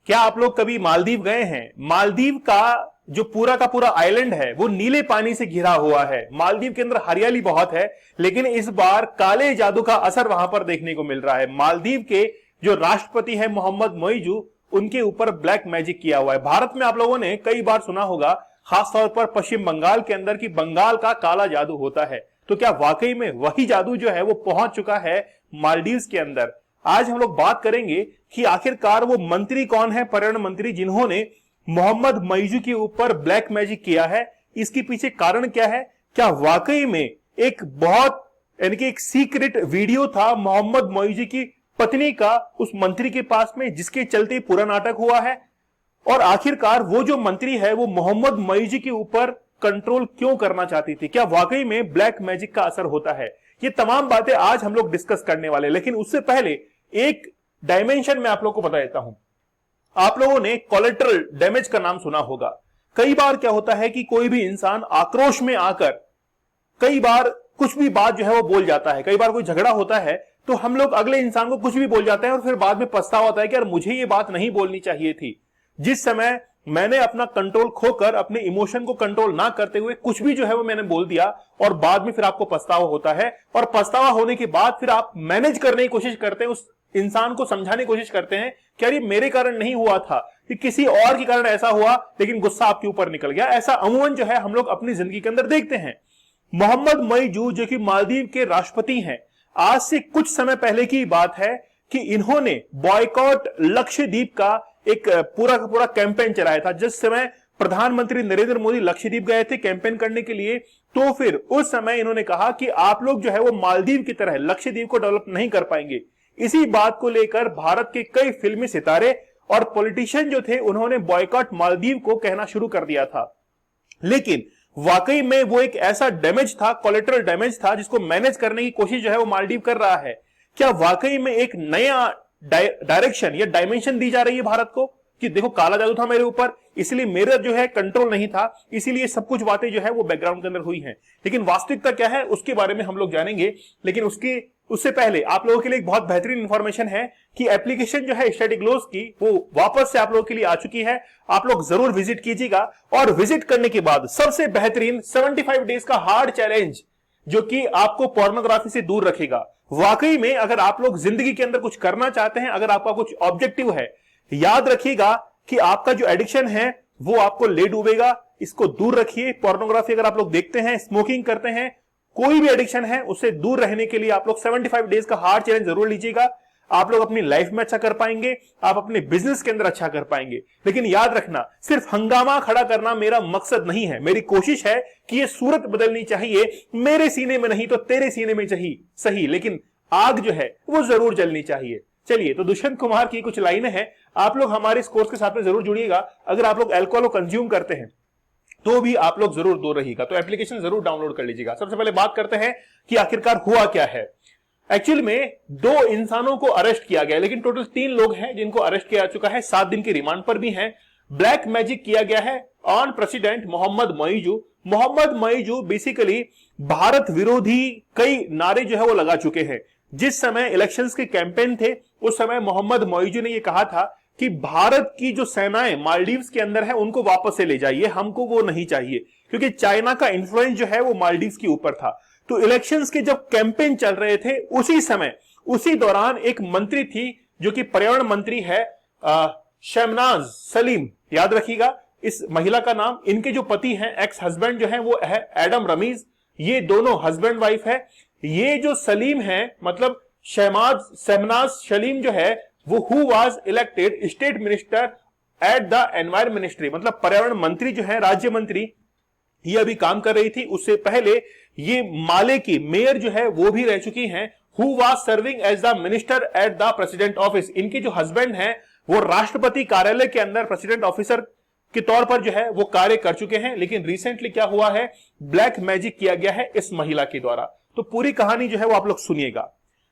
क्या आप लोग कभी मालदीव गए हैं? मालदीव का जो पूरा का पूरा आइलैंड है वो नीले पानी से घिरा हुआ है। मालदीव के अंदर हरियाली बहुत है, लेकिन इस बार काले जादू का असर वहां पर देखने को मिल रहा है। मालदीव के जो राष्ट्रपति है मोहम्मद मोइजू, उनके ऊपर ब्लैक मैजिक किया हुआ है। भारत में आप लोगों ने कई बार सुना होगा, खासतौर पर पश्चिम बंगाल के अंदर, कि बंगाल का काला जादू होता है। तो क्या वाकई में वही जादू जो है वो पहुंच चुका है मालदीव के अंदर? आज हम लोग बात करेंगे कि आखिरकार वो मंत्री कौन है, पर्यावरण मंत्री, जिन्होंने मोहम्मद मोइजू के ऊपर ब्लैक मैजिक किया है। इसके पीछे कारण क्या है? क्या वाकई में एक बहुत यानी कि एक सीक्रेट वीडियो था मोहम्मद मोइजू की पत्नी का उस मंत्री के पास में, जिसके चलते पूरा नाटक हुआ है? और आखिरकार वो जो मंत्री है वो मोहम्मद मोइजू के ऊपर कंट्रोल क्यों करना चाहती थी? क्या वाकई में ब्लैक मैजिक का असर होता है? ये तमाम बातें आज हम लोग डिस्कस करने वाले, लेकिन उससे पहले एक डायमेंशन में आप लोगों को बता देता हूं। आप लोगों ने कोलेटरल डैमेज का नाम सुना होगा। कई बार क्या होता है कि कोई भी इंसान आक्रोश में आकर कई बार कुछ भी बात जो है वो बोल जाता है। कई बार कोई झगड़ा होता है तो हम लोग अगले इंसान को कुछ भी बोल जाते हैं और फिर बाद में पछतावा होता है कि यार मुझे ये बात नहीं बोलनी चाहिए थी। जिस समय मैंने अपना कंट्रोल खोकर अपने इमोशन को कंट्रोल ना करते हुए कुछ भी जो है वो मैंने बोल दिया, और बाद में फिर आपको पछतावा होता है। और पछतावा होने के बाद फिर आप मैनेज करने की कोशिश करते हैं, उस इंसान को समझाने की कोशिश करते हैं कि यार ये मेरे कारण नहीं हुआ था, कि किसी और के कारण ऐसा हुआ, लेकिन गुस्सा आपके ऊपर निकल गया। ऐसा अमूमन जो है हम लोग अपनी जिंदगी के अंदर देखते हैं। मोहम्मद मोइजू जो कि मालदीव के राष्ट्रपति हैं, आज से कुछ समय पहले की बात है कि इन्होंने बॉयकॉट लक्षद्वीप का एक पूरा का पूरा कैंपेन चलाया था। जिस समय प्रधानमंत्री नरेंद्र मोदी लक्षद्वीप गए थे कैंपेन करने के लिए, तो फिर उस समय इन्होंने कहा कि आप लोग जो है वो मालदीव की तरह लक्षद्वीप को डेवलप नहीं कर पाएंगे। इसी बात को लेकर भारत के कई फिल्मी सितारे और पॉलिटिशियन जो थे, उन्होंने बॉयकॉट मालदीव को कहना शुरू कर दिया था। लेकिन वाकई में वो एक ऐसा डैमेज था, कोलेटरल डैमेज था, जिसको मैनेज करने की कोशिश जो है वो मालदीव कर रहा है। क्या वाकई में एक नया डायरेक्शन या डायमेंशन दी जा रही है भारत को कि देखो काला जादू था मेरे ऊपर, इसलिए मेरा जो है कंट्रोल नहीं था, इसीलिए सब कुछ बातें जो है वो बैकग्राउंड के अंदर हुई हैं। लेकिन वास्तविकता क्या है उसके बारे में हम लोग जानेंगे। लेकिन उससे पहले आप लोगों के लिए एक बहुत बेहतरीन इंफॉर्मेशन है कि एप्लीकेशन जो है स्टडी ग्लोस की वो वापस से आप लोगों के लिए आ चुकी है। आप लोग जरूर विजिट कीजिएगा, और विजिट करने के बाद सबसे बेहतरीन 75 डेज का हार्ड चैलेंज जो कि आपको पोर्नोग्राफी से दूर रखेगा। वाकई में अगर आप लोग जिंदगी के अंदर कुछ करना चाहते हैं, अगर आपका कुछ ऑब्जेक्टिव है, याद रखिएगा कि आपका जो एडिक्शन है वो आपको ले डूबेगा। इसको दूर रखिए। पोर्नोग्राफी अगर आप लोग देखते हैं, स्मोकिंग करते हैं, कोई भी एडिक्शन है, उससे दूर रहने के लिए आप लोग 75 डेज का हार्ड चैलेंज जरूर लीजिएगा। आप लोग अपनी लाइफ में अच्छा कर पाएंगे, आप अपने बिजनेस के अंदर अच्छा कर पाएंगे। लेकिन याद रखना, सिर्फ हंगामा खड़ा करना मेरा मकसद नहीं है। मेरी कोशिश है कि ये सूरत बदलनी चाहिए, मेरे सीने में नहीं तो तेरे सीने में सही, लेकिन आग जो है वो जरूर जलनी चाहिए। चलिए, तो दुष्यंत कुमार की कुछ लाइनें हैं, आप लोग हमारे इस कोर्स के साथ में जरूर जुड़िएगा। अगर आप लोग अल्कोहल को कंज्यूम करते हैं तो भी आप लोग जरूर दूर रहिएगा। तो एप्लीकेशन जरूर डाउनलोड कर लीजिएगा। सबसे पहले बात करते हैं कि आखिरकार हुआ क्या है। एक्चुअल में 2 इंसानों को अरेस्ट किया गया, लेकिन टोटल 3 लोग हैं जिनको अरेस्ट किया जा चुका है, 7 दिन की रिमांड पर भी हैं। ब्लैक मैजिक किया गया है on president Mohamed Muizzu. Mohamed Muizzu basically Bharat विरोधी कई नारे जो है वो लगा चुके हैं। जिस समय इलेक्शंस के कैंपेन थे, उस समय मोहम्मद मोइजू ने ये कहा था कि भारत की जो सेनाएं मालदीव्स के अंदर है उनको वापस से ले जाइए, हमको वो नहीं चाहिए, क्योंकि चाइना का इन्फ्लुएंस जो है वो मालदीव्स के ऊपर था। तो इलेक्शंस के जब कैंपेन चल रहे थे, उसी समय उसी दौरान एक मंत्री थी जो कि पर्यावरण मंत्री है, शहनाज सलीम। याद रखिएगा इस महिला का नाम। इनके जो पति हैं, एक्स हस्बैंड जो है वो है एडम रमीज। ये दोनों हस्बैंड वाइफ है। ये जो सलीम है, मतलब शहनाज सलीम जो है, वो who was elected state minister at the environment ministry, मतलब पर्यावरण मंत्री जो है, राज्य मंत्री, ये अभी काम कर रही थी। उससे पहले ये माले की मेयर जो है वो भी रह चुकी हैं, who was serving as the minister at the president office. इनके जो हस्बैंड हैं वो राष्ट्रपति कार्यालय के अंदर प्रेसिडेंट ऑफिसर के तौर पर जो है वो कार्य कर चुके हैं। लेकिन रिसेंटली क्या हुआ है, ब्लैक मैजिक किया गया है इस महिला के द्वारा। तो पूरी कहानी जो है वो आप लोग सुनिएगा।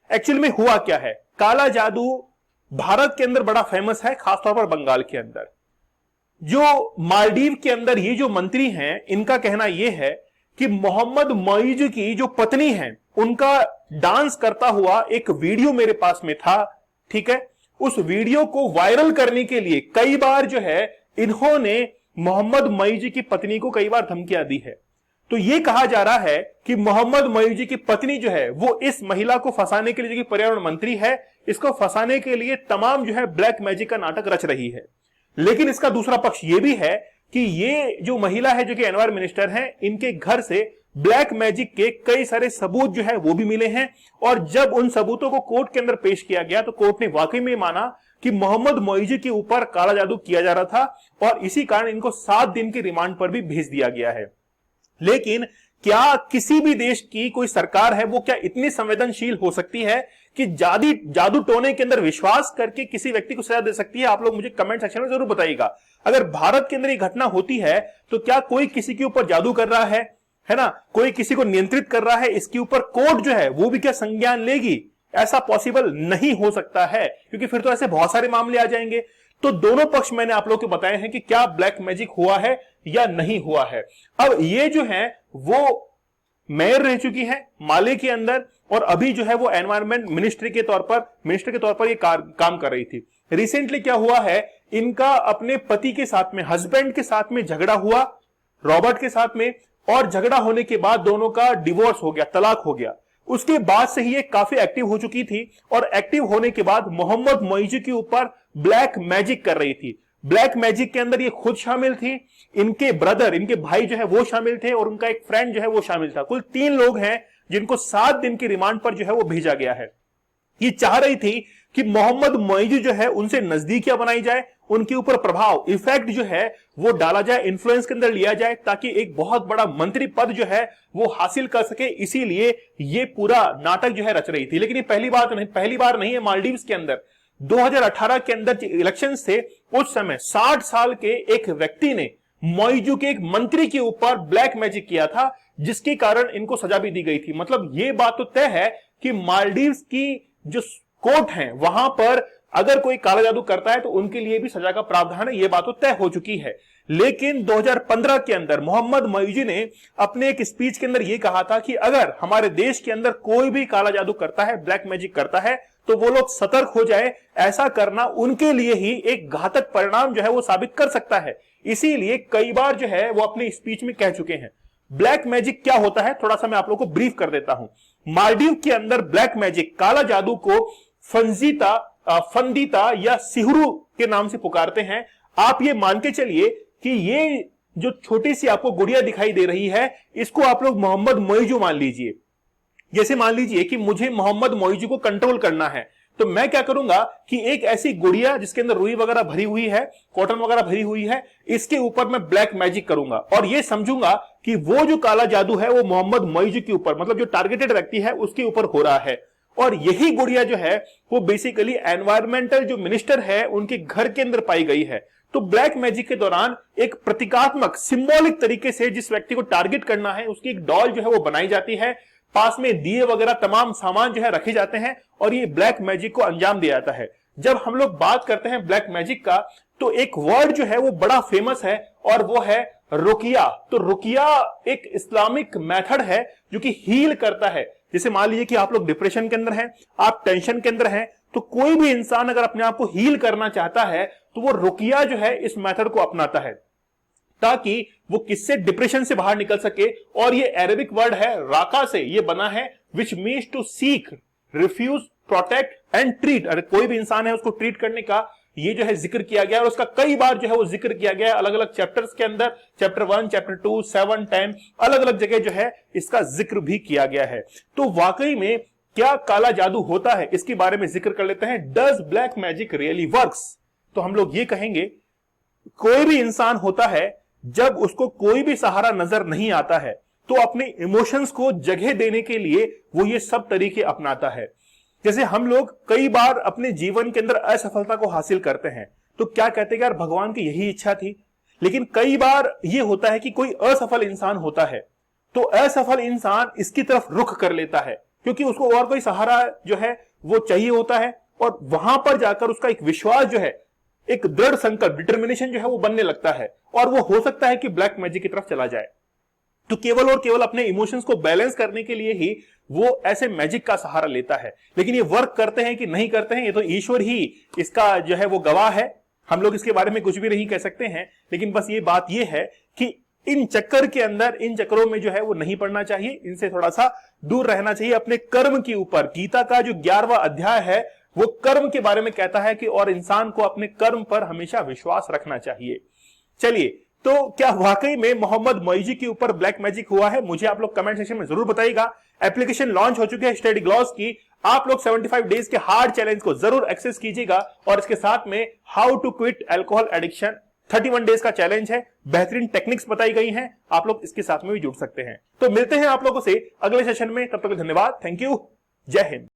एक्चुअल में हुआ क्या है, काला जादू भारत के अंदर बड़ा फेमस है, खासतौर पर बंगाल के अंदर। जो मालदीव के अंदर ये जो मंत्री हैं, इनका कहना यह है कि मोहम्मद मोइजू की जो पत्नी है, उनका डांस करता हुआ एक वीडियो मेरे पास में था, ठीक है। उस वीडियो को वायरल करने के लिए कई बार जो है इन्होंने मोहम्मद मईजी की पत्नी को कई बार धमकियां दी है। तो यह कहा जा रहा है कि मोहम्मद मईजी की पत्नी जो है वो इस महिला को फंसाने के लिए, जो कि पर्यावरण मंत्री है, इसको फंसाने के लिए तमाम जो है ब्लैक मैजिक का नाटक रच रही है। लेकिन इसका दूसरा पक्ष यह भी है कि ये जो महिला है, जो कि एनवायरमेंट मिनिस्टर है, इनके घर से ब्लैक मैजिक के कई सारे सबूत जो है वो भी मिले हैं। और जब उन सबूतों को कोर्ट के अंदर पेश किया गया तो कोर्ट ने वाकई में माना कि मोहम्मद मईजी के ऊपर काला जादू किया जा रहा था, और इसी कारण इनको 7 दिन के रिमांड पर भी भेज दिया गया है। लेकिन क्या किसी भी देश की कोई सरकार है वो क्या इतनी संवेदनशील हो सकती है कि जादू टोने के अंदर विश्वास करके किसी व्यक्ति को सजा दे सकती है? आप लोग मुझे कमेंट सेक्शन में जरूर बताइएगा। अगर भारत के अंदर ये घटना होती है तो क्या कोई किसी के ऊपर जादू कर रहा है ना, कोई किसी को नियंत्रित कर रहा है, इसके ऊपर कोर्ट जो है वो भी क्या संज्ञान लेगी? ऐसा पॉसिबल नहीं हो सकता है, क्योंकि फिर तो ऐसे बहुत सारे मामले आ जाएंगे। तो दोनों पक्ष मैंने आप लोग को बताए हैं कि क्या ब्लैक मैजिक हुआ है या नहीं हुआ है। अब ये जो है वो मेयर रह चुकी है माले के अंदर, और अभी जो है वो एनवायरमेंट मिनिस्टर के तौर पर ये काम कर रही थी। रिसेंटली क्या हुआ है, इनका अपने पति के साथ में, हस्बैंड के साथ में झगड़ा हुआ, रॉबर्ट के साथ में, और झगड़ा होने के बाद दोनों का डिवोर्स हो गया, तलाक हो गया। उसके बाद से ही ये काफी एक्टिव हो चुकी थी, और एक्टिव होने के बाद मोहम्मद मईजी के ऊपर ब्लैक मैजिक कर रही थी। ब्लैक मैजिक के अंदर ये खुद शामिल थी, इनके ब्रदर, इनके भाई जो है वो शामिल थे, और उनका एक फ्रेंड जो है वो शामिल था। कुल 3 लोग हैं जिनको 7 दिन की रिमांड पर जो है वो भेजा गया है। ये चाह रही थी कि मोहम्मद मईजी जो है उनसे नजदीकियां बनाई जाए, उनके ऊपर प्रभाव, इफेक्ट जो है वो डाला जाए, इन्फ्लुएंस के अंदर लिया जाए, ताकि एक बहुत बड़ा मंत्री पद जो है वो हासिल कर सके। इसीलिए ये पूरा नाटक जो है रच रही थी। लेकिन ये पहली बार नहीं है। मालदीव्स के अंदर 2018 के अंदर इलेक्शन से उस समय 60 साल के एक व्यक्ति ने मईजू के एक मंत्री के ऊपर ब्लैक मैजिक किया था, जिसके कारण इनको सजा भी दी गई थी। मतलब ये बात तो तय है कि मालदीव्स की जो कोर्ट है वहां पर अगर कोई काला जादू करता है तो उनके लिए भी सजा का प्रावधान है, यह बात तो तय हो चुकी है। लेकिन 2015 के अंदर मोहम्मद मईजी ने अपने एक स्पीच के अंदर यह कहा था कि अगर हमारे देश के अंदर कोई भी काला जादू करता है, ब्लैक मैजिक करता है, तो वो लोग सतर्क हो जाए। ऐसा करना उनके लिए ही एक घातक परिणाम जो है वो साबित कर सकता है। इसीलिए कई बार जो है वो अपने स्पीच में कह चुके हैं। ब्लैक मैजिक क्या होता है, थोड़ा सा मैं आप लोगों को ब्रीफ कर देता हूं। मालदीव के अंदर ब्लैक मैजिक, काला जादू को फंदीता या सिहरू के नाम से पुकारते हैं। आप ये मान के चलिए कि ये जो छोटी सी आपको गुड़िया दिखाई दे रही है, इसको आप लोग मोहम्मद मईजू मान लीजिए। जैसे मान लीजिए कि मुझे मोहम्मद मईजू को कंट्रोल करना है, तो मैं क्या करूंगा कि एक ऐसी गुड़िया जिसके अंदर रुई वगैरह भरी हुई है, कॉटन वगैरह भरी हुई है, इसके ऊपर मैं ब्लैक मैजिक करूंगा और ये समझूंगा कि वो जो काला जादू है वो मोहम्मद मईजू के ऊपर, मतलब जो टारगेटेड व्यक्ति है उसके ऊपर हो रहा है। और यही गुड़िया जो है वो बेसिकली एनवायरमेंटल जो मिनिस्टर है उनके घर के अंदर पाई गई है। तो ब्लैक मैजिक के दौरान एक प्रतीकात्मक, सिंबॉलिक तरीके से जिस व्यक्ति को टारगेट करना है उसकी एक डॉल जो है वो बनाई जाती है, पास में दिए वगैरह तमाम सामान जो है रखे जाते हैं और ये ब्लैक मैजिक को अंजाम दिया जाता है। जब हम लोग बात करते हैं ब्लैक मैजिक का, तो एक वर्ड जो है वो बड़ा फेमस है और वो है रुकिया। तो रुकिया एक इस्लामिक मेथड है जो कि हील करता है। जैसे मान लीजिए कि आप लोग डिप्रेशन के अंदर हैं, आप टेंशन के अंदर हैं, तो कोई भी इंसान अगर अपने आप को हील करना चाहता है तो वो रुकिया जो है इस मेथड को अपनाता है ताकि वो किससे, डिप्रेशन से बाहर निकल सके। और ये अरेबिक वर्ड है, राका से ये बना है, which means to seek, refuge, protect and treat. अगर कोई भी इंसान है उसको ट्रीट करने का ये जो है जिक्र किया गया और उसका कई बार जो है वो जिक्र किया गया है अलग अलग चैप्टर्स के अंदर, चैप्टर 1, चैप्टर 2, 7, 10, अलग अलग जगह जो है इसका जिक्र भी किया गया है। तो वाकई में क्या काला जादू होता है इसके बारे में जिक्र कर लेते हैं। Does black magic really works? तो हम लोग ये कहेंगे कोई भी इंसान होता है जब उसको कोई भी सहारा नजर नहीं आता है तो अपने इमोशंस को जगह देने के लिए वो ये सब तरीके अपनाता है। जैसे हम लोग कई बार अपने जीवन के अंदर असफलता को हासिल करते हैं तो क्या कहते हैं यार भगवान की यही इच्छा थी। लेकिन कई बार ये होता है कि कोई असफल इंसान होता है तो असफल इंसान इसकी तरफ रुख कर लेता है क्योंकि उसको और कोई सहारा जो है वो चाहिए होता है और वहां पर जाकर उसका एक विश्वास जो है, एक दृढ़ संकल्प, डिटर्मिनेशन जो है वो बनने लगता है और वो हो सकता है कि ब्लैक मैजिक की तरफ चला जाए। तो केवल और केवल अपने इमोशंस को बैलेंस करने के लिए ही वो ऐसे मैजिक का सहारा लेता है। लेकिन ये वर्क करते हैं कि नहीं करते हैं, ये तो ईश्वर ही इसका जो है वो गवाह है। हम लोग इसके बारे में कुछ भी नहीं कह सकते हैं। लेकिन बस ये बात ये है कि इन चक्कर के अंदर, इन चक्करों में जो है वो नहीं पड़ना चाहिए, इनसे थोड़ा सा दूर रहना चाहिए। अपने कर्म के ऊपर, गीता का जो 11वां अध्याय है वो कर्म के बारे में कहता है कि और इंसान को अपने कर्म पर हमेशा विश्वास रखना चाहिए। चलिए, तो क्या वाकई में मोहम्मद मोइजी के ऊपर ब्लैक मैजिक हुआ है? मुझे आप लोग कमेंट सेक्शन में जरूर बताइएगा। एप्लीकेशन लॉन्च हो चुकी है स्टडी ग्लॉस की। आप लोग 75 डेज के हार्ड चैलेंज को जरूर एक्सेस कीजिएगा और इसके साथ में how to quit alcohol addiction 31 days का चैलेंज है। बेहतरीन टेक्निक्स बताई गई हैं, आप लोग इसके साथ में भी जुड़ सकते हैं। तो मिलते हैं आप लोगों से अगले सेशन में, तब तक धन्यवाद, थैंक यू, जय हिंद।